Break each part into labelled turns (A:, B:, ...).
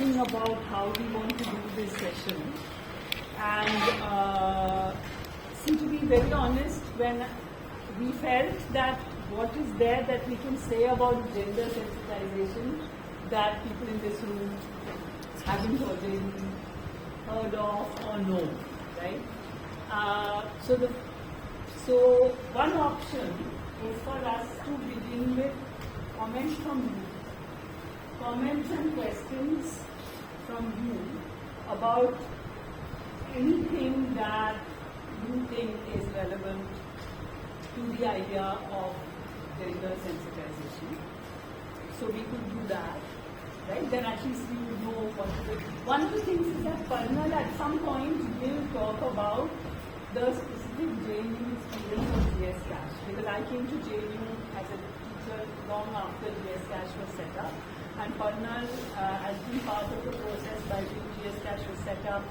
A: thinking about how we want to do this session. And see, to be very honest, when we felt that what is there that we can say about gender sensitization that people in this room haven't already heard of or know, right? So one option is for us to begin with comments from you. Comments and questions from you about anything that you think is relevant to the idea of gender sensitization. So we could do that, right? Then at least we would know what to do. One of the things is that Parnal at some point will talk about the specific JNU experience of GS Cash, because I came to JNU as a teacher long after GS Cash was set up, and Parnal has been part of the process by which GS Cash was set up.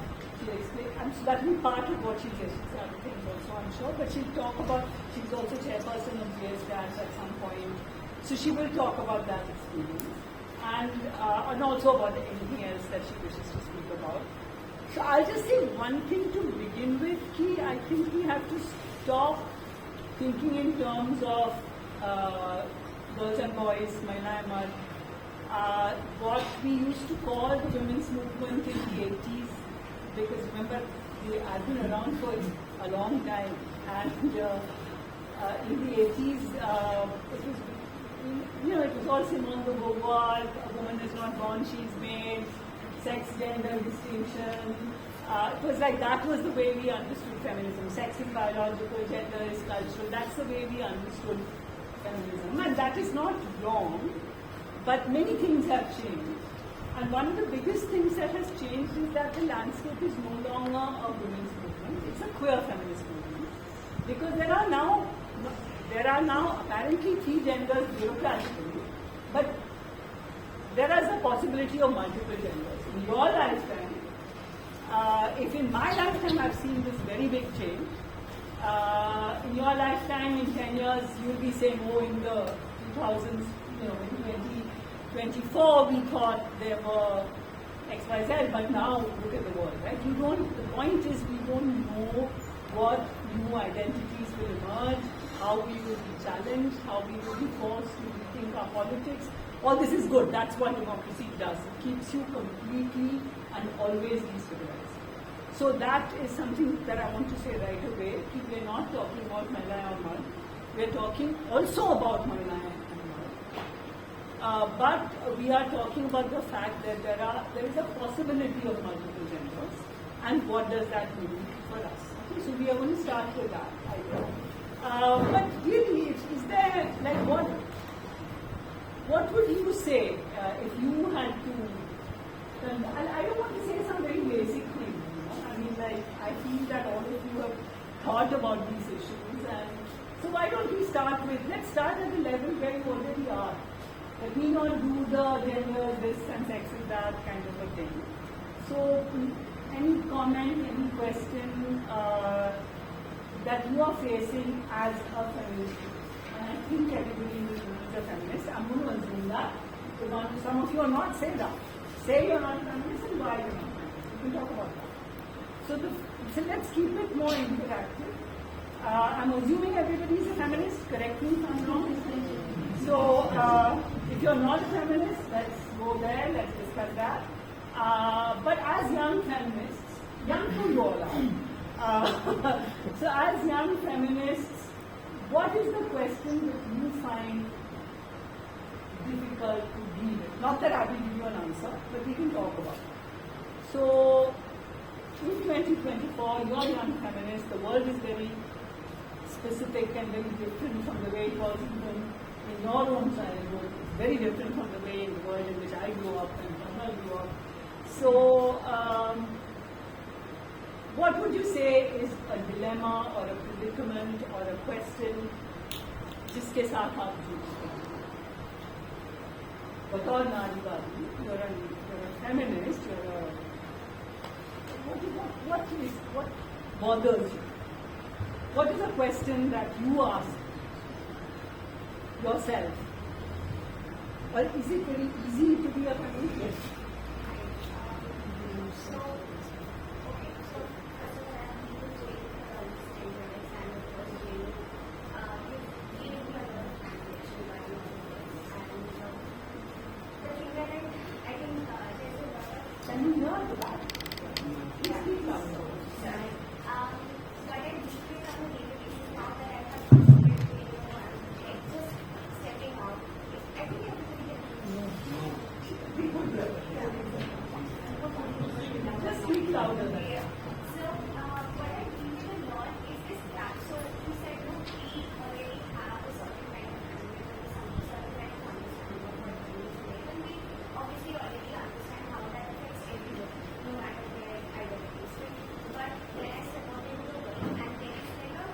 A: She'll explain, and so that will be part of what she says. She'll say other things also, I'm sure, but she'll talk about, she's also chairperson of GS Cash at some point, so she will talk about that experience, and also about anything else that she wishes to speak about. So I'll just say one thing to begin with, Ki, I think we have to stop thinking in terms of girls and boys, Mahila Ahmad, what we used to call the women's movement in the 80s, because remember, they had been around for a long time, and in the 80s, it was, it was all Simone de Beauvoir, a woman is not born, she's made, sex, gender distinction. It was like that was the way we understood feminism. Sex is biological, gender is cultural. That's the way we understood feminism. And that is not wrong, but many things have changed. And one of the biggest things that has changed is that the landscape is no longer a women's movement. It's a queer feminist movement. Because there are now apparently 3 genders bureaucratically, but there is a possibility of multiple genders. In your lifetime, if in my lifetime I've seen this very big change, in your lifetime, in 10 years, you'll be saying, oh, in the 2000s, in 2024, we thought there were XYZ, but now look at the world, right? The point is, we don't know what new identities will emerge, how we will be challenged, how we will be forced to rethink our politics. All this is good. That's what democracy does. It keeps you completely and always destabilized. So that is something that I want to say right away. We're not talking about Mahila Ahmad. We're talking also about Mahila Ahmad. But we are talking about the fact that there is a possibility of multiple genders. And what does that mean for us? Okay, so we are going to start with that idea. But really, is there, like, what would you say if you had to, I don't want to say some very basic things, I mean, like, I feel that all of you have thought about these issues, and so why don't we start with, let's start at the level where you already are. Let me not do the gender this and sex is that kind of a thing. So, any comment, any question that you are facing as a feminist? And I think everybody in this room is a feminist. I'm going to assume that. Some of you are not, say that. Say you're not a feminist and why you're not a feminist. We can talk about that. So let's keep it more interactive. I'm assuming everybody is a feminist. Correct me if I'm wrong. So if you're not a feminist, let's go there. Let's discuss that. But as young feminists, young who you all are. So as young feminists, what is the question that you find difficult to deal with? Not that I will give you an answer, but we can talk about it. So in 2024, you're young feminists, the world is very specific and very different from the way it was even in your own childhood. It's very different from the way in the world in which I grew up and Parnal grew up. So what would you say is a dilemma or a predicament or a question जिसके साथ आप जूझते हैं? बतौर नारीवादी, you're a feminist, what bothers you? What is a question that you ask yourself? Or is it very easy to be a feminist? Can you hear the back? Please speak louder.
B: But I decrease on a daily basis now that I have considered just stepping out. I think everybody can
A: Just speak louder.
B: So, what I feel a lot is this gap. So, you said, no, we already have a certain kind of handling, some certain kind of understanding of what it is today. And we obviously already understand how that affects everyone, no matter their identities. But when I step out into the world, and there is like a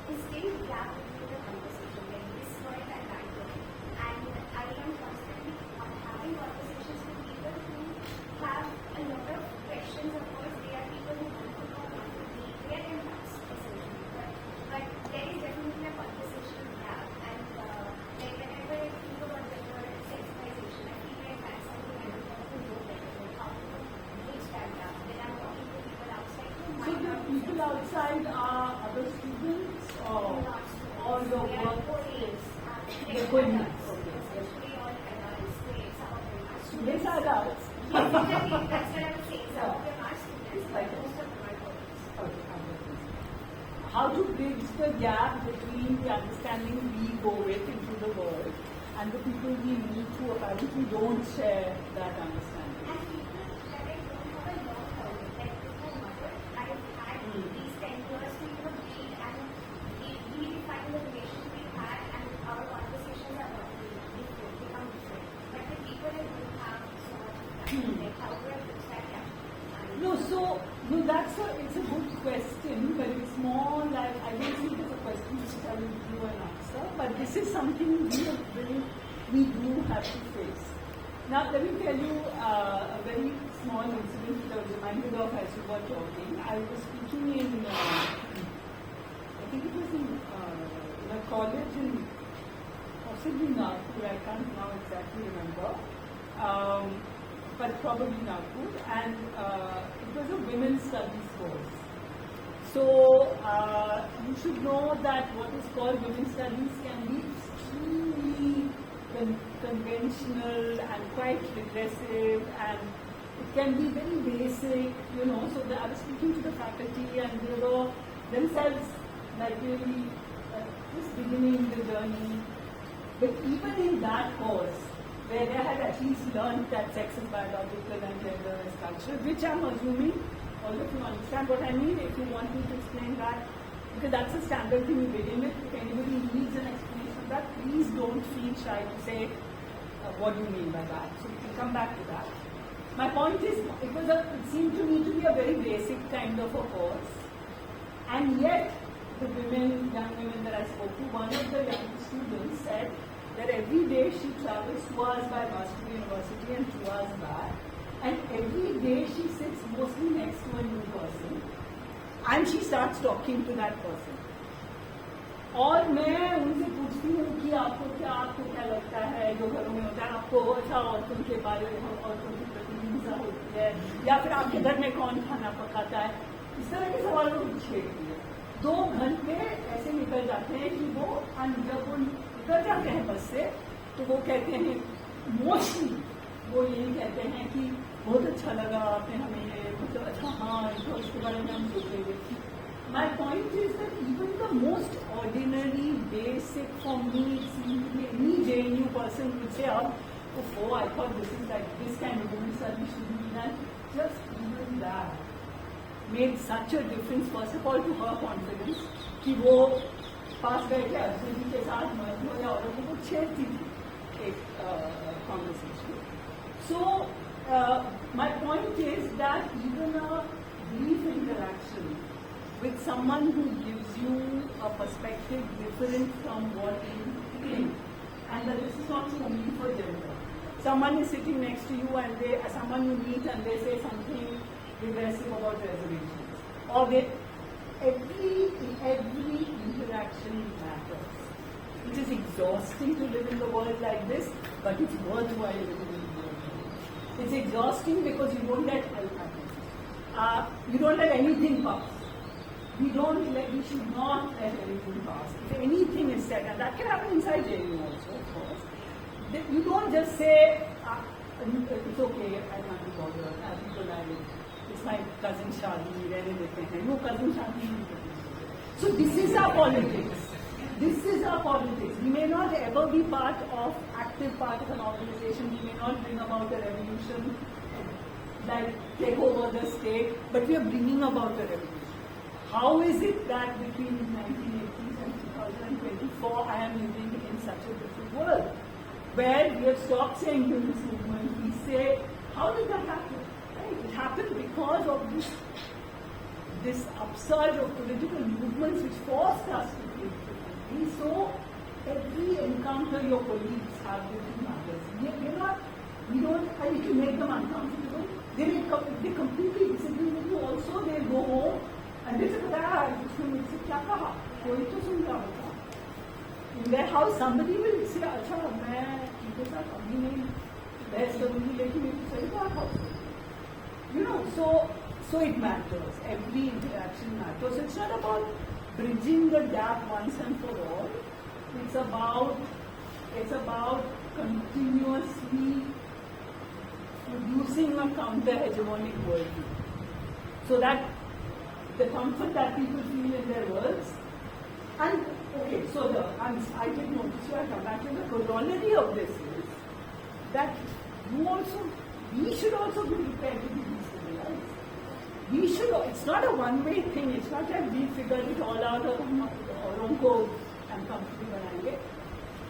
B: distinct gap between the conversation, like this world and that world. And I am constantly having conversations with people who have a lot of questions. Of course, they are people who want to know, want to be, they are impacts essentially. But there is definitely a conversational gap. And like whenever I think about the word sexualization, I feel like that's something I would want to know better, like how to bridge that gap. When I'm talking to people outside who
A: So
B: might
A: the
B: not
A: people outside are other students or your workplace? They're going on.
B: Especially all adults, some of them are students.
A: Yes, adults.
B: That's what I would say. Some of them are students, but most of them are colleagues.
A: How to bridge the gap between the understanding we go with into the world and the people we meet who apparently don't share that understanding.
B: And people that I don't have a long term, like with my mother, I've had these 10 years to build and redefine the relationship we had, and our conversations are not really different, become different. But with people I don't have so much of that. Like how do I bridge that gap?
A: No, it's a good question, but it's more like, I don't think it's a question which I will give you an answer, but this is something we do have to face. Now, let me tell you a very small incident that I was reminded of as you were talking. I was speaking in, I think it was in a college in possibly Nagpur, I can't now exactly remember, but probably Nagpur, and it was a women's studies course. So, you should know that what is called women's studies can be extremely conventional and quite regressive, and it can be very basic, So I was speaking to the faculty, and they were themselves like really just beginning the journey. But even in that course, where they had at least learned that sex is biological and gender is cultural, which I'm assuming all of you understand what I mean. If you want me to explain that, because that's a standard thing you begin with. If anybody needs an explanation of that, please don't feel shy to say what do you mean by that. So we can come back to that. My point is, it seemed to me to be a very basic kind of a course, and yet the young women that I spoke to, one of the young students said that every day she travels 2 hours by bus to the university and 2 hours back, and every day she sits mostly next to a new person, and she starts talking to that person. और मैं उनसे पूछती हूँ कि आपको क्या लगता है जो घरों में होता है, आपको अच्छा औरतों के बारे में औरतों की प्रति हिंसा होती है, या फिर आपके घर में कौन खाना पकाता है, इस तरह के सवालों को छेड़ती है. 2 घंटे ऐसे निकल जाते हैं कि वो, जब वो निकल जाते हैं बस से, तो वो कहते हैं मोस्टली वो यही कहते हैं कि बहुत अच्छा लगा आपने हमें मतलब अच्छा हाँ इसके बारे में हम सोचेंगे. My point is that even the most ordinary, basic, for me, it seems to be any JNU person would say, oh, I thought this is like this kind of women's studies shouldn't be done. Just even that made such a difference, first of all, to her confidence, कि वो पास बैठे अर्जुन के साथ मर्दों या औरतों को छेड़ती थी एक conversation. So, my point is that even a brief interaction with someone who gives you a perspective different from what you think, and that this is not true only for gender. Someone is sitting next to you and someone you meet and they say something regressive about reservations, or every interaction matters. It is exhausting to live in the world like this, but it's worthwhile living in the world. It's exhausting because you don't let anything pass. We should not let anything pass. If anything is said, and that can happen inside JNU also, of course, you don't just say, it's okay, I can't be bothered, शादी रहने देते हैं, वो cousin शादी नहीं करते. So this is our politics. This is our politics. We may not ever be active part of an organization. We may not bring about a revolution, like take over the state, but we are bringing about a revolution. How is it that between 1980s and 2024 I am living in such a different world? Where we have stopped saying to this movement, we say, how did that happen? Right? It happened because of this upsurge of political movements which forced us to create differently. So every encounter your colleagues have with matters. We don't try to make them uncomfortable. They completely disagree with you also. They go home and they say, "इसने मुझसे क्या कहा? कोई तो सुन रहा होगा." In their house, somebody will say, "अच्छा, मैं इनके साथ अभी नहीं बहस करूँगी, लेकिन ये तो सही बात है." So it matters. Every interaction matters. It's not about bridging the gap once and for all. It's about continuously producing a counter-hegemonic worldview, so that the comfort that people feel in their worlds. And okay, so I did notice you. I come back to the corollary of this is that we should also be prepared to be destabilized. It's not a one-way thing. It's not that we figured it all out और हमको uncomfortable बनाएंगे.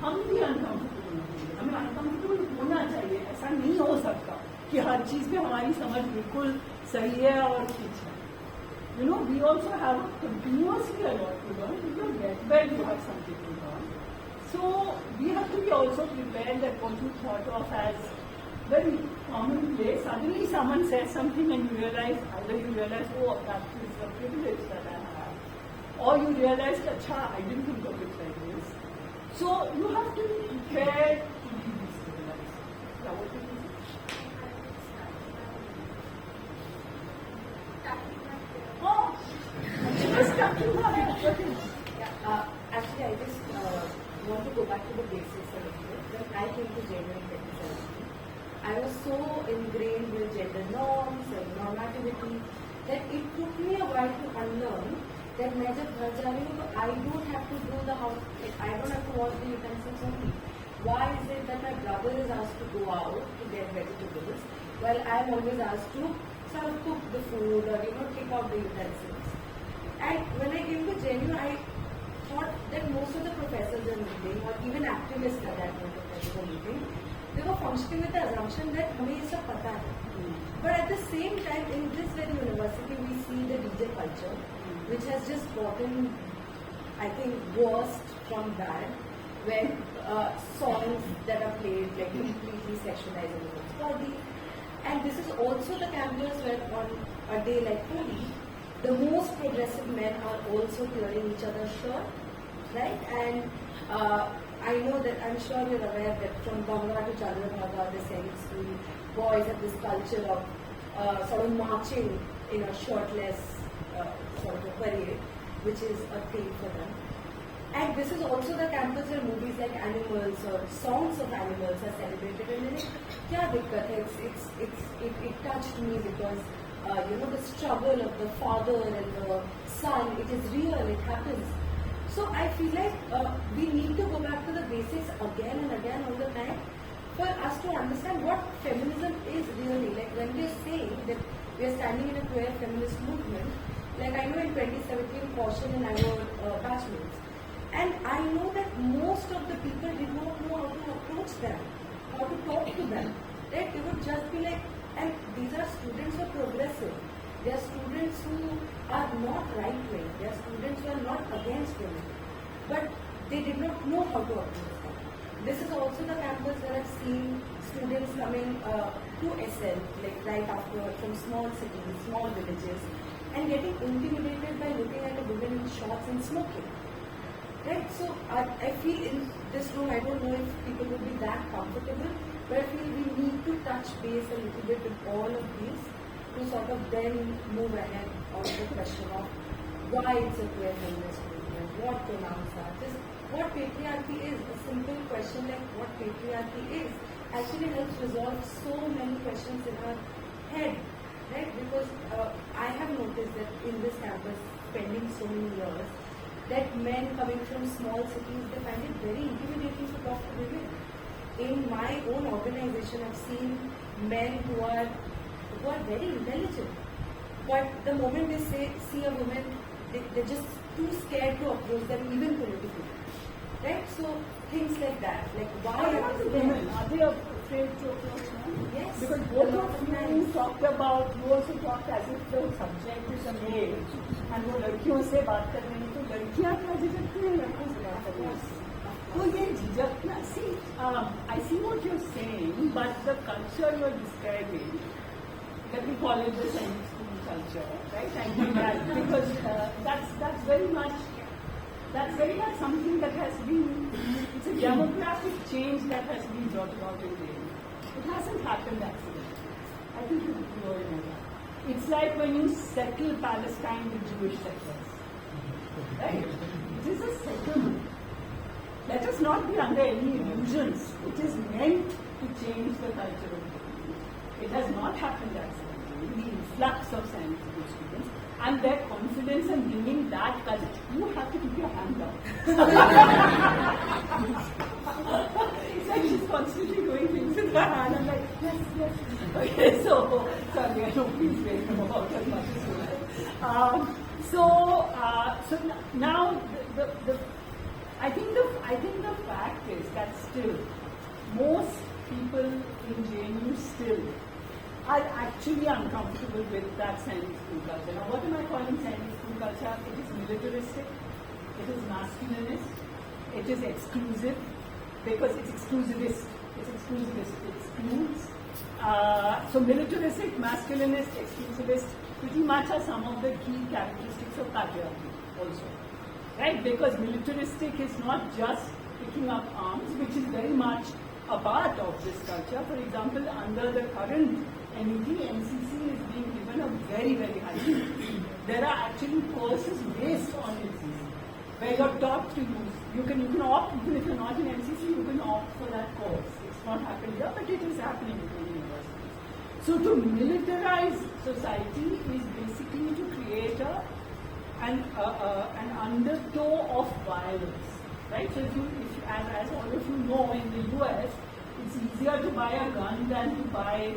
A: हम भी uncomfortable होंगे. हमें uncomfortable होना चाहिए. ऐसा नहीं हो सकता कि हर चीज में हमारी समझ बिल्कुल सही है और ठीक है. We also have continuously a lot to learn. We don't get where you have something to learn. So we have to be also prepared that what you thought of as very commonplace, suddenly someone says something and you realize, oh, that is a privilege that I have. Or you realize, I didn't think of it like this. So you have to be prepared to be destabilized. Yeah, what do you think? Oh, just talking about it.
C: Actually, I just want to go back to the basics a little bit. When I came to JNU in 2017, I was so ingrained with gender norms and normativity that it took me a while to unlearn that मैं जब घर जा रही हूँ तो I don't have to do the house, I don't have to wash the utensils only. Why is it that my brother is asked to go out to get vegetables while I am always asked to sort of cook the food or take out the utensils? And when I came to JNU, I thought that most of the professors are meeting or even activists at that point of time were meeting, they were functioning with the assumption that हमें ये सब पता है. But at the same time, in this very university, we see the DJ culture, which has just gotten, I think, worst from bad, when songs that are played like completely sexualizing women's body. And this is also the campus where on a day like Holi, the most progressive men are also tearing each other's shirt, right? And I know that, I'm sure you're aware that from Bangla to Chandrabhaga, the same school, boys have this culture of sort of marching in a shirtless sort of a parade, which is a thing for them. And this is also the campus where movies like Animals or songs of animals are celebrated. And then, kya dikkat hai? It touched me because the struggle of the father and the son, it is real, it happens. So I feel like we need to go back to the basics again and again all the time for us to understand what feminism is really. Like when we are saying that we are standing in a queer feminist movement, like I know in 2017, Kaushal and I were batchmates. And I know that most of the people did not know how to approach them, how to talk to them. Right? They would just be like, and these are students who are progressive. They are students who are not right-wing. They are students who are not against women. But they did not know how to approach them. This is also the campus where I've seen students coming to SL, like right after, from small cities, small villages, and getting intimidated by looking at a woman in shorts and smoking. Right? So I feel in this room, I don't know if people would be that comfortable, but I feel we need to touch base a little bit with all of these to sort of then move ahead on the question of why it's a queer feminist movement, what pronouns are, just what patriarchy is. A simple question like what patriarchy is actually helps resolve so many questions in our head. right? Because I have noticed that in this campus, spending so many years, that men coming from small cities, they find it very intimidating to talk to women. In my own organization, I've seen men who are very intelligent, but the moment they see a woman, they're just too scared to approach them, even politically. Right? So things like that, like why
A: What
C: are
A: about the
C: these men?
A: women? Are they afraid to approach men?
C: Yes.
A: Because
C: a
A: both
C: lot
A: of
C: of
A: you
C: times.
A: talked about, you also talked as if the subject is a male. And वो लड़कियों से बात करने में तो लड़कियां क्या झिझकती हैं लड़कों से बात करने में? तो ये झिझकना, see, I see what you're saying, but the culture you're describing, let me call it the Chinese school culture, right? I think that because that's very much something that has been, it's a demographic change that has been brought about in India. It hasn't happened accidentally. I think you know that. It's like when you settle Palestine with Jewish settlers. Right? It is a settlement. Let us not be under any illusions. It is meant to change the culture of the people. It has not happened accidentally. The influx of scientific students and their confidence in bringing that culture. You have to keep your hand down. It's like she's constantly doing things with her hand. I'm like, yes. Okay, so, sorry, I don't please wait about as much as you like. So now I think the fact is that still most people in JNU still are actually uncomfortable with that Chinese school culture. Now, what am I calling Chinese school culture? It is militaristic, it is masculinist, it is exclusive, because it's exclusivist. It excludes. So militaristic, masculinist, exclusivist, pretty much are some of the key characteristics of patriarchy also. Right? Because militaristic is not just picking up arms, which is very much a part of this culture. For example, under the current NEP, NCC is being given a very, very high rate. There are actually courses based on NCC, where you're taught to use. You can opt, even if you're not in NCC, you can opt for that course. It's not happening here, but it is happening in many universities. So to militarize society is basically to create an undertow of violence, right? So as all of you know, in the US, it's easier to buy a gun than to buy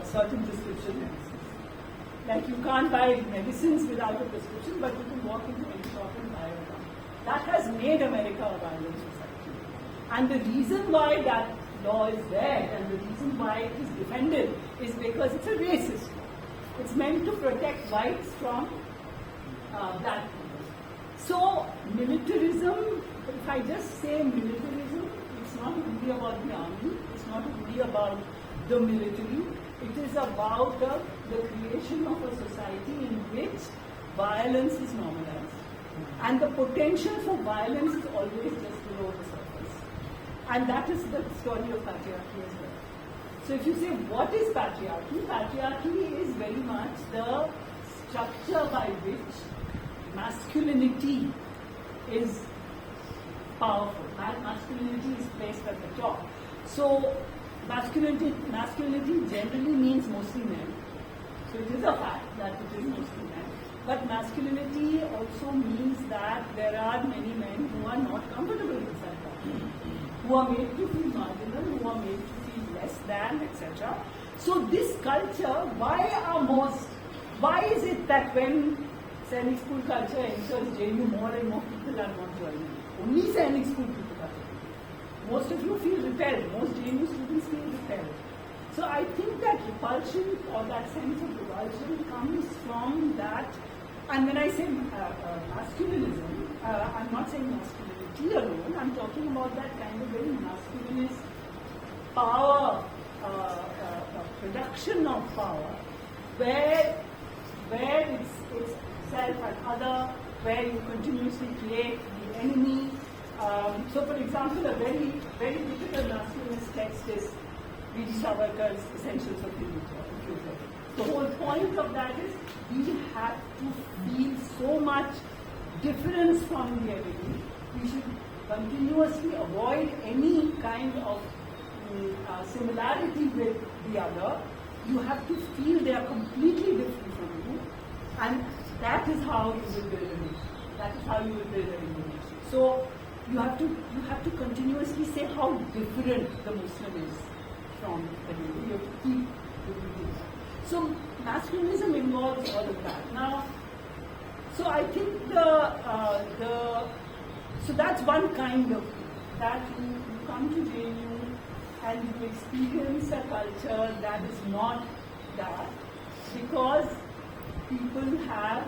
A: certain prescription medicines. Like you can't buy medicines without a prescription, but you can walk into any shop and buy a gun. That has made America a violent society. And the reason why that law is there and the reason why it is defended is because it's a racist law. It's meant to protect whites from black people. So militarism, if I just say militarism, it's not only about the army, it's not only about the military, it is about the creation of a society in which violence is normalized. And the potential for violence is always just below the surface. And that is the story of patriarchy as well. So if you say, what is patriarchy? Patriarchy is very much the structure by which masculinity is powerful. Masculinity is placed at the top. So masculinity generally means mostly men. So it is a fact that it is mostly men. But masculinity also means that there are many men who are not comfortable inside that, who are made to feel marginal, who are made to feel less than, etc. So this culture, why is it that when Sainik school culture enters JNU, more and more people are not joining? Only Sainik school people are joining. Most of you feel repelled. Most JNU students feel repelled. So I think that repulsion or that sense of revulsion comes from that. And when I say masculinism, I'm not saying masculinity alone. I'm talking about that kind of very masculinist power, production of power, where it's self and other, where you continuously create the enemy. So, for example, a very, very typical masculinist text is V.D. Savarkar's Essentials of Future. The whole point of that is we have to feel so much difference from the enemy. We should continuously avoid any kind of similarity with the other, you have to feel they are completely different from you, and that is how you will build a nation. That is how you will build a nation. So you have to continuously say how different the Muslim is from the Hindu. You have to keep repeating that. So masculinism involves all of that. Now, so I think so that's one kind of that you come to JNU and you experience a culture that is not that, because people have,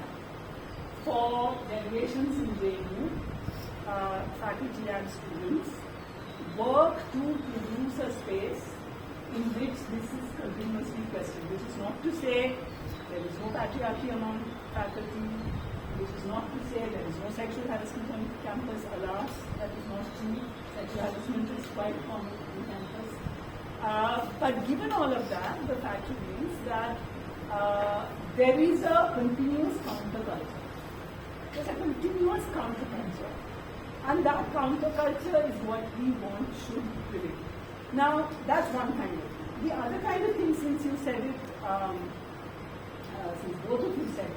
A: for generations in JNU, faculty and students, work to produce a space in which this is continuously questioned, which is not to say there is no patriarchy among faculty, which is not to say there is no sexual harassment on campus. Alas, that is not true. Sexual harassment is quite common on campus. But given all of that, the fact remains that there is a continuous counterculture. There's a continuous counterculture. And that counterculture is what we want should prevail. Now, that's one kind of thing. The other kind of thing, since you said it, since both of you said it,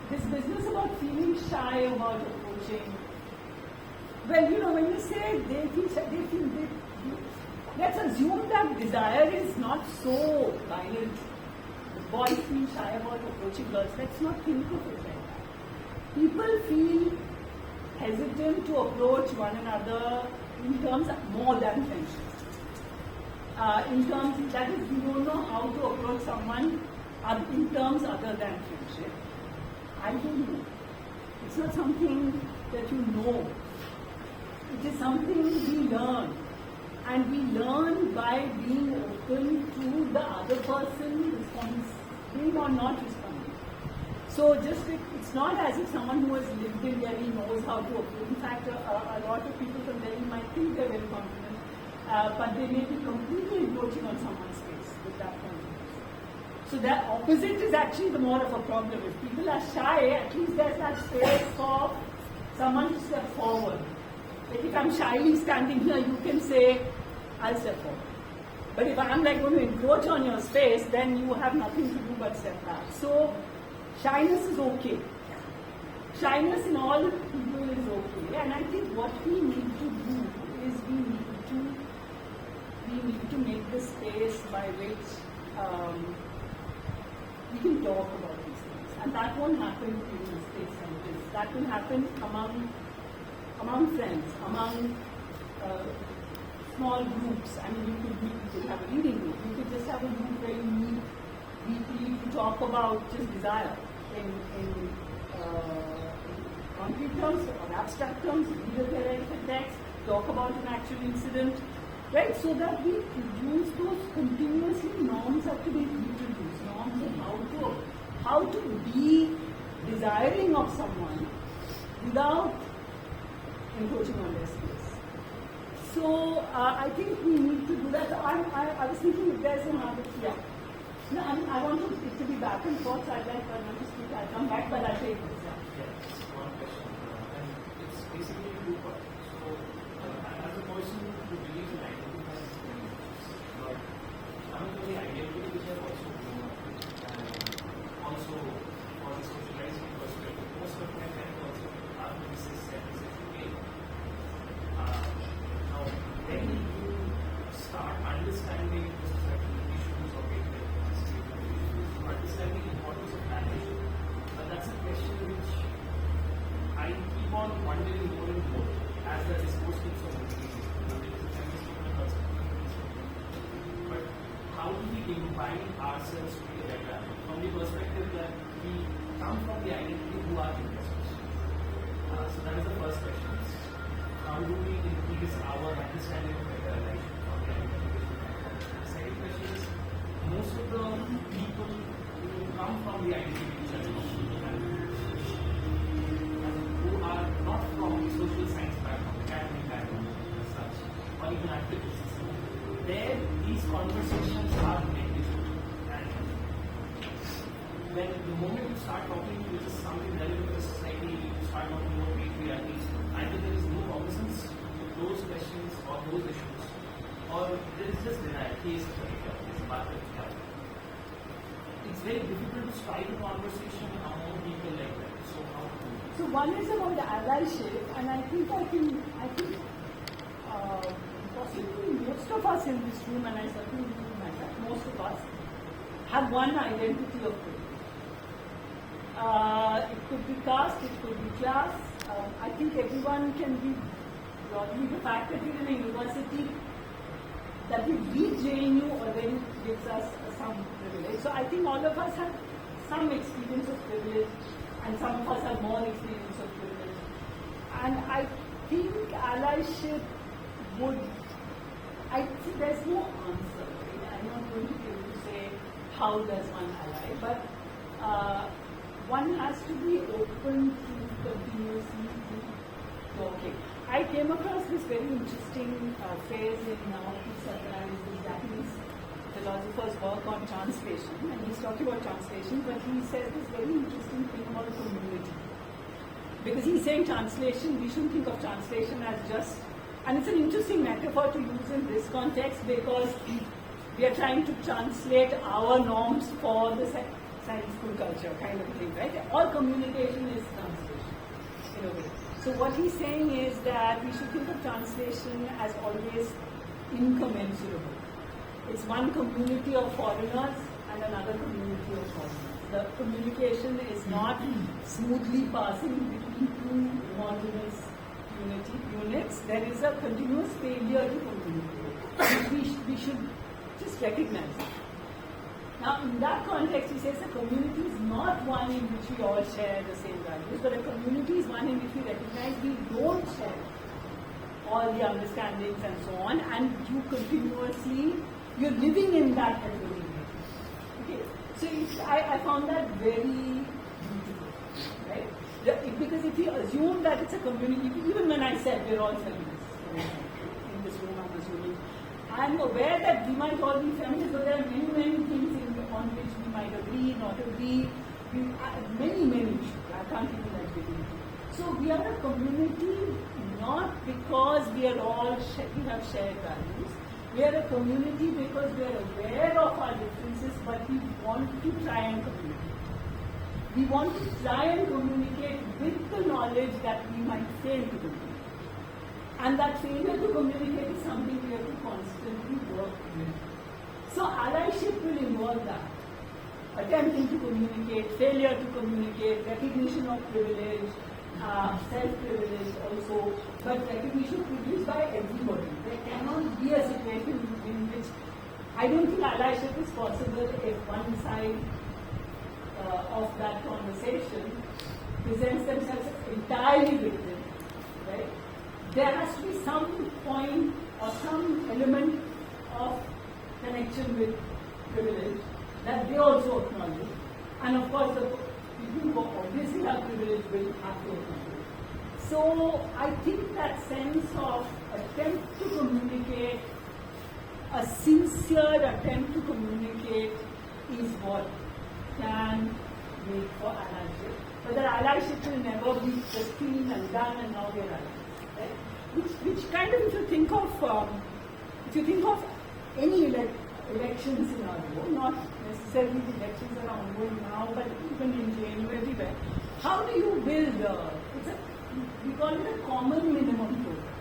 A: this business about feeling shy about approaching. Well, you know, when you say they feel shy, let's assume that desire is not so violent. The boys feel shy about approaching girls. Let's not think of it like that. People feel hesitant to approach one another in terms of more than friendship. In terms, that is, we don't know how to approach someone in terms other than friendship. I don't know. It's not something that you know. It is something we learn. And we learn by being open to the other person responding or not responding. So it's not as if someone who has lived in Delhi knows how to approach. In fact, a lot of people from Delhi might think they're very confident, but they may be completely encroaching on someone's space with that confidence. So the opposite is actually the more of a problem. If people are shy, at least there's that space for someone to step forward. Like if I'm shyly standing here, you can say, I'll step forward. But if I'm like going to encroach on your space, then you have nothing to do but step back. So shyness is okay. Shyness in all people is okay. And I think what we need to do is we need to make the space by which we can talk about these things. And that won't happen in a space like this. That will happen among friends, among small groups. I mean, you could have a reading group. You could just have a group where you meet weekly to talk about just desire in concrete terms or abstract terms, read a theoretical text, talk about an actual incident, right? So that we use those continuously. Norms have to be introduced. Norms of how to be desiring of someone without encroaching on their space. So I think we need to do that. I was thinking if there's another, yeah. No, I want it to be back and forth. So I'd like to speak. I'll come back, but I'll take this.
D: Yeah, just one question, and it's basically two parts. So, as a person who believes in identity has experiences, but coming to the identity which I've also grown up with, and also for the socializing perspective, most of my friends also have this okay. Now, when you start understanding the societal issues of understanding the importance of language, that's a question which I keep on wondering more and more as the discourse keeps on increasing. But how do we combine ourselves together from the perspective that we come from the identity who are investors? So that is the first question. How do we increase our understanding of better life from the identity? The second question is, most of the people who come from the identity who are not from the social science background, academic background as such, or even activists, there these conversations are negligible. And when the moment you start talking, which is something relevant to the society, you start talking about patriarchy, either there is no cognizance to those questions or those issues, or there is just denial. He is a patriarchy, he is a bad patriarchy. very difficult to strike a conversation among people like that. So how to do it?
A: So one is about the allyship, and I think possibly most of us in this room, and I certainly include myself, most of us have one identity of privilege. It could be caste, it could be class. I think everyone can be broadly the fact that we're in a university that we read JNU already gives us some privilege. So I think all of us have some experience of privilege, and some of us have more experience of privilege. And I think allyship would, I think there's no answer. Right? I'm not going to be able to say how does one ally, but one has to be open to continuously talking. I came across this very interesting phrase in this Japanese philosopher's work on translation, and he's talking about translation, but he says this very interesting thing about community. Because he's saying translation, we shouldn't think of translation as just, and it's an interesting metaphor to use in this context because we are trying to translate our norms for the science school culture kind of thing, right? All communication is translation, in a way. So what he's saying is that we should think of translation as always incommensurable. It's one community of foreigners and another community of foreigners. The communication is not smoothly passing between two homogeneous units. There is a continuous failure to communicate. We should just recognize it. Now, in that context, he says a community is not one in which we all share the same values, but a community is one in which we recognize we don't share all the understandings and so on, and you continuously, you're living in that heterogeneity. Okay, so I found that very beautiful, right? Because if you assume that it's a community, even when I said we're all feminists in this room, I'm assuming, I'm aware that we might all be feminists, but there are many, many things on which we might agree, not agree, many issues. I can't even agree. So we are a community not because we are all we have shared values. We are a community because we are aware of our differences, but we want to try and communicate. We want to try and communicate with the knowledge that we might fail to communicate. And that failure to communicate is something we have to constantly work with. So allyship will involve that. Attempting to communicate, failure to communicate, recognition of privilege, self-privilege also, but recognition of privilege by everybody. There cannot be a situation in which I don't think allyship is possible if one side of that conversation presents themselves entirely victim, right? There has to be some point or some element of connection with privilege that they also acknowledge. And of course, the people who obviously have privilege will have to acknowledge. So I think that sense of attempt to communicate, a sincere attempt to communicate is what can make for allyship. But that allyship will never be just clean and done and now we're allies. Right? Which kind of, if you think of any election scenario, not necessarily the elections that are ongoing now, but even in JNU everywhere, how do you build we call it a common minimum program.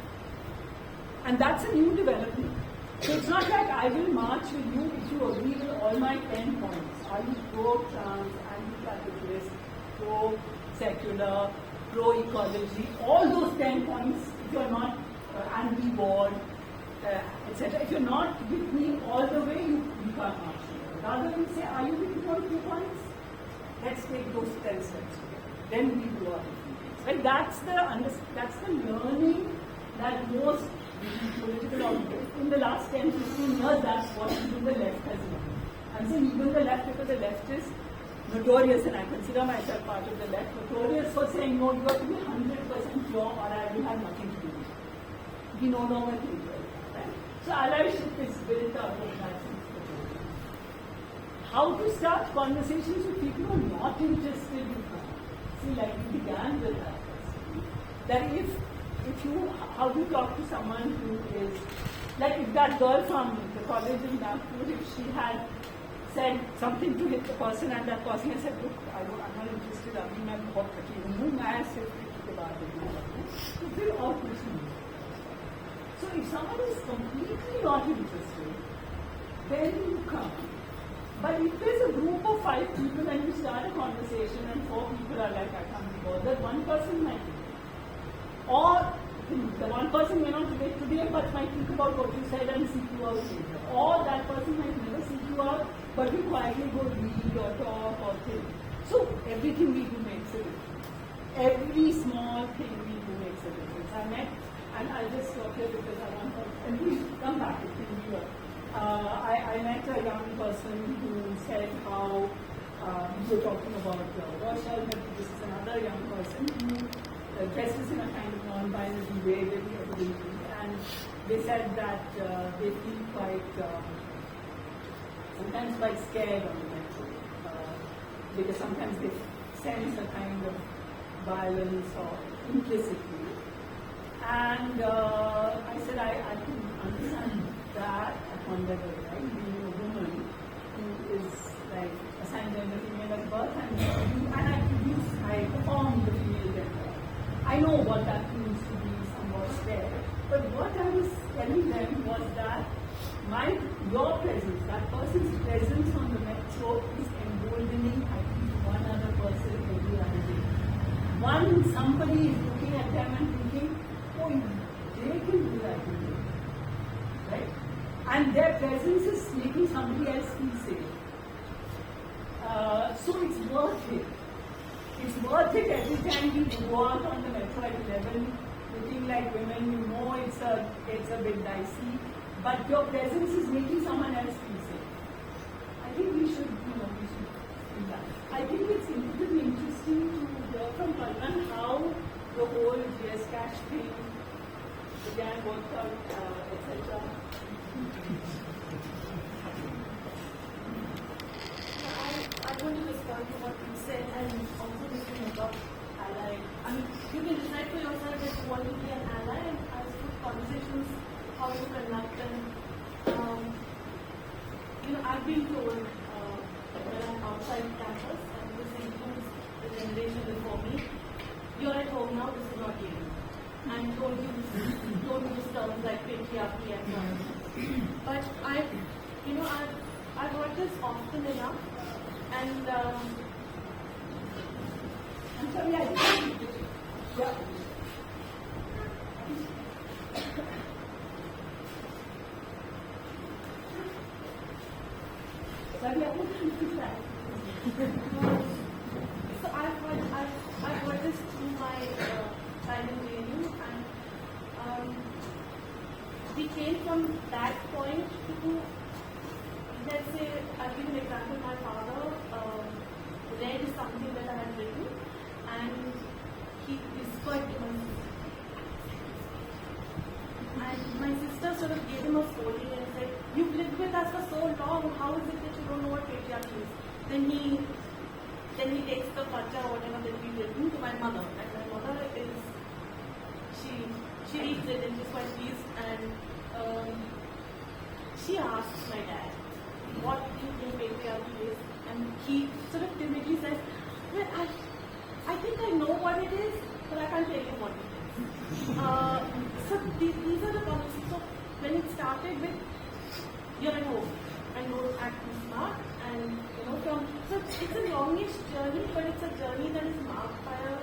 A: And that's a new development. So it's not like I will march with you if you agree with all my 10 points. Are you pro-trans, anti-capitalist, pro-secular, pro-ecology, all those 10 points, if you're not anti-war, etc. If you're not with me all the way, you can't march together. Rather than say, are you with me on 2 points? Let's take those 10 steps together. Then we do our different things. Right? That's the learning that most political organizations in the last 10, 15 years, that's what even the left has learned. I'm saying even the left because the left is notorious, and I consider myself part of the left, notorious for saying, no, you have to be 100% pure or I will have nothing to do with it. We no longer think like that. Right? So allyship is built out of that sense. How to start conversations with people who are not interested in that. See, like we began with that. That how do you talk to someone who is, like if that girl from the college in Nagpur, if she had said something to hit the person, and that person has said, look, I'm not interested, अभी मैं बहुत थकी हूँ, मैं सिर्फ किसी के बाद देखना चाहती हूँ, तो फिर और कुछ नहीं. So if someone is completely not interested, then you come. But if there's a group of 5 people and you start a conversation and 4 people are like, I can't be bothered, one person might be. Or the one person may not relate today but might think about what you said and seek you out later. Or that person might never seek you out but will quietly go read or talk or think. So everything we do makes a difference. Every small thing we do makes a difference. I met, and I'll just stop here because I want to, and please come back if you need. I met a young person who said how we were talking about Russia, but this is another young person who dresses in a kind of non-binary way, very evidently, and they said that they feel quite, sometimes quite scared on the metro, because sometimes they sense a kind of violence or implicitly. And I said I can understand that at one level, right? Being a woman who is like assigned gender female at birth, and I perform the female gender. I know what that means to be somewhat scared. But what I was telling them was that your presence, that person's presence on the metro is emboldening at least one other person every other day. Somebody is looking at them and thinking, oh, they can do that today. Right? And their presence is making somebody else feel safe. So it's worth it. It's worth it every time you go out on the metro at 11 looking like women. You know it's a bit dicey, but your presence is making someone else feel safe. I think we should do that. I think it's really interesting to hear from Palman how the whole GS cash thing began, worked out, etc.
C: I want to respond to what you said and also this thing about ally. I mean, you can decide for yourself if you want to be an ally and as for conversations, how to conduct them. I've been told when I'm outside campus, and this includes the generation before me, you're at home now, this is not you. And don't use terms like patriarchy and so on. But I've heard this often enough, and
A: I'm sorry, I didn't. Yeah. Sorry, I didn't do that.
C: So I've heard this through my time in JNU, and we came from that point to, let's say, I'll give an example. My father read something that I had written, and he whispered to me. And my sister sort of gave him a scolding and said, "You've lived with us for so long, how is it that you don't know what patriarchy is?" Then he takes the pacha or whatever that we've written to my mother. And my mother is, she reads it and she's quite pleased, and she asks my dad, what do you think patriarchy is? And he sort of timidly says, well, I think I know what it is, but I can't tell you what it is. So these are the concepts. So when it started with, you're at home and don't act smart, and so it's a longish journey, but it's a journey that is marked by a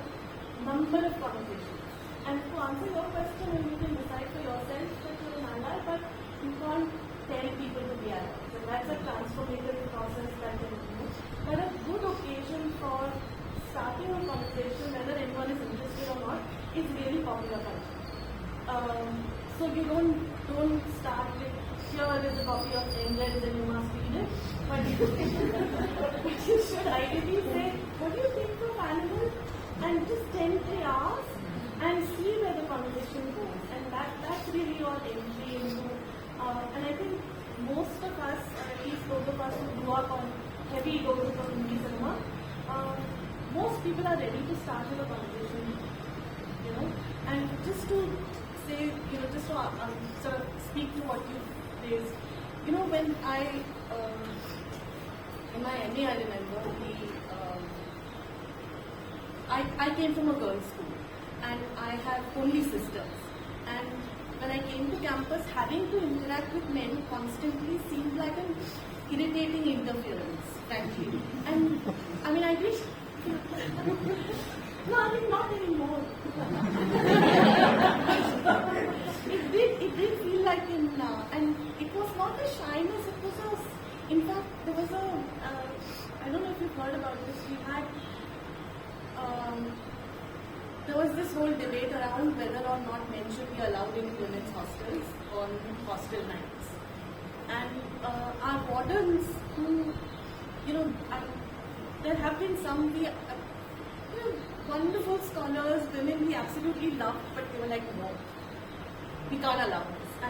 C: number of conversations. And to answer your question, you can decide for yourself that you're an ally, but you can't tell people to be allies. So that's a transformative process that can do. But a good occasion for starting a conversation, whether anyone is interested or not, is really popular culture. So you don't start with, here is a copy of Engels and you must read it. But you should ideally say, what do you think of animals? And just gently ask and see where the conversation goes. And that's really your entry into, and I think most of us, at least those of us who grew up on heavy doses of Hindi cinema, most people are ready to start with a conversation, and just to say, just to sort of speak to what you raised, when
E: in my MA, I remember I came from a girls' school, and I have only sisters. And when I came to campus, having to interact with men constantly seemed like an irritating interference, frankly. And I mean, I wish. No, I mean, not anymore. It did feel like and it was not a shyness, it was in fact, there was I don't know if you've heard about this, there was this whole debate around whether or not men should be allowed in women's hostels on hostel nights. And our wardens who, there have been some, wonderful scholars, women we absolutely loved, but they were like, no, we can't allow.